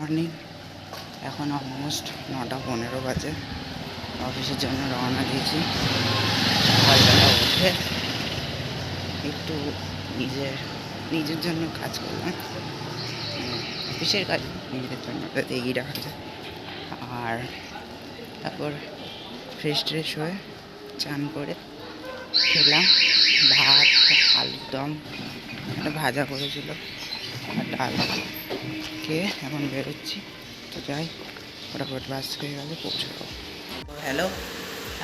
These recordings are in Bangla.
মর্নিং। এখন অলমোস্ট 9:15 বাজে। অফিসের জন্য রওনা দিয়েছি। সকালবেলা উঠে একটু নিজের জন্য কাজ করলাম, অফিসের কাজ নিজেদের জন্য এগিয়ে রাখা যায়। আর তারপর ফ্রেশ হয়ে চান করে খেলাম ভাত, আলুর দম, একটা ভাজা করেছিল আর ডাল খেয়ে এখন বেরোচ্ছি। তো যাই, ফটাফট বাস হয়ে গেলে পৌঁছাবো। হ্যালো,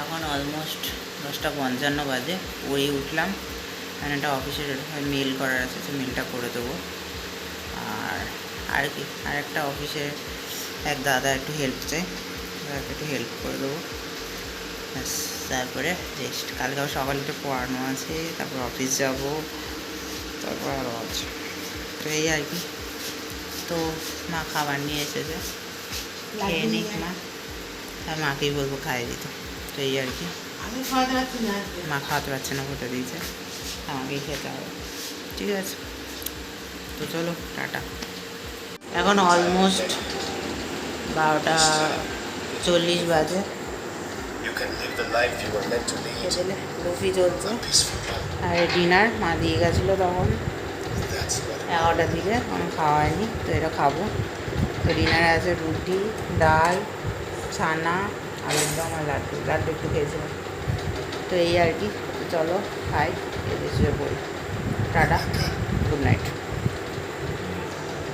এখন অলমোস্ট 10:55 বাজে। ওই উঠলাম, মানে একটা অফিসের মেল করার আছে, সে মেলটা করে দেবো। আর কি একটা অফিসে এক দাদা একটু হেল্প চাই, একটু হেল্প করে দেবো। ব্যাস, তারপরে রেস্ট। কালকে আবার সকালে একটু পড়ানো আছে, তারপর অফিস যাব, তারপর আরও আছে। তো এই আর কি। তো মা খাবার নিয়ে এসেছে, খেয়ে নিক মা, আর মাকেই বলবো খাইয়ে দিতে। তো এই আর কি। মা খাওয়াতে পারছে না, বলে দিয়েছে, আমাকেই খেতে হবে। ঠিক আছে, তো চলো টাটা। এখন অলমোস্ট 12:40 বাজে। কফি চলছে আর ডিনার মা দিয়ে গেছিলো তখন 11টার দিকে, কোনো খাওয়া হয়নি, তো এটা খাবো। তো ডিনারে আছে রুটি, ডাল, ছানা, আলুর দম আর লাড্ডু একটু খেয়েছিলাম। তো এই আর কি। চলো খাই, এদের শুয়ে পড়ি। Tata, good night.